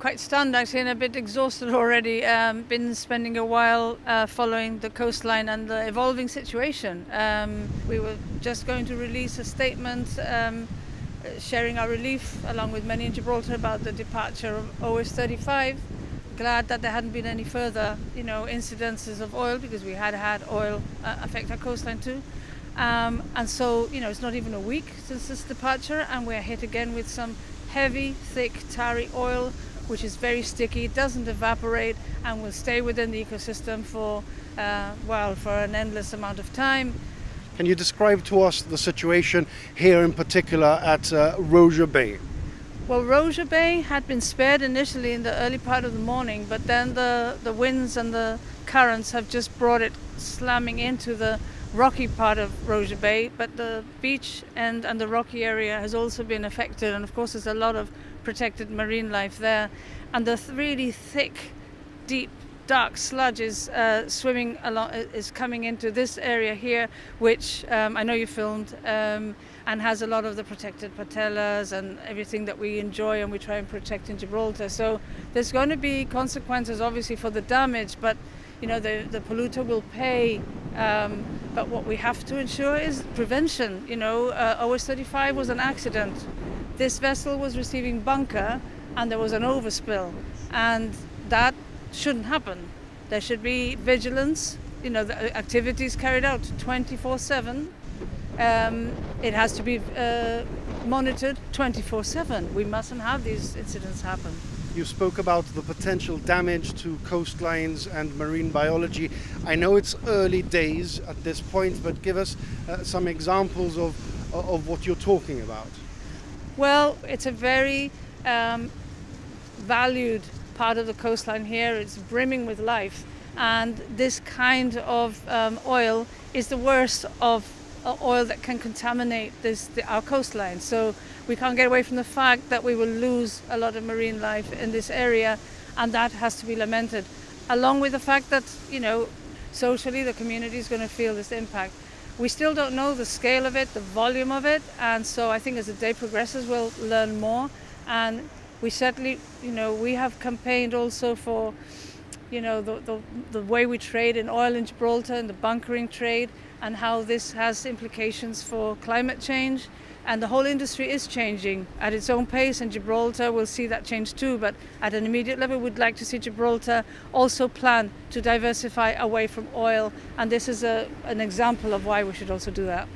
quite stunned actually and a bit exhausted already. Been spending a while following the coastline and the evolving situation. We were just going to release a statement sharing our relief along with many in Gibraltar about the departure of OS 35. Glad that there hadn't been any further, incidences of oil, because we had oil affect our coastline too. And so, it's not even a week since this departure, and we're hit again with some heavy, thick, tarry oil, which is very sticky. It doesn't evaporate and will stay within the ecosystem for an endless amount of time. Can you describe to us the situation here in particular at Rozier Bay? Well, Rozier Bay had been spared initially in the early part of the morning, but then the winds and the currents have just brought it slamming into the rocky part of Rozier Bay. But the beach and the rocky area has also been affected, and of course there's a lot of protected marine life there. And the really thick, deep, dark sludge is swimming along, is coming into this area here, which I know you filmed, and has a lot of the protected patellas and everything that we enjoy and we try and protect in Gibraltar. So there's going to be consequences obviously for the damage, but the polluter will pay. But what we have to ensure is prevention. OS 35 was an accident. This vessel was receiving bunker and there was an overspill, and that shouldn't happen. There should be vigilance, the activities carried out 24/7. It has to be monitored 24/7. We mustn't have these incidents happen. You spoke about the potential damage to coastlines and marine biology. I know it's early days at this point, but give us some examples of what you're talking about. Well, it's a very valued part of the coastline here. It's brimming with life, and this kind of oil is the worst of oil that can contaminate our coastline. So we can't get away from the fact that we will lose a lot of marine life in this area, and that has to be lamented, along with the fact that socially the community is going to feel this impact. We still don't know the scale of it, the volume of it, and so I think as the day progresses we'll learn more. And we certainly, we have campaigned also for, the way we trade in oil in Gibraltar and the bunkering trade, and how this has implications for climate change. And the whole industry is changing at its own pace, and Gibraltar will see that change too. But at an immediate level, we'd like to see Gibraltar also plan to diversify away from oil. And this is an example of why we should also do that.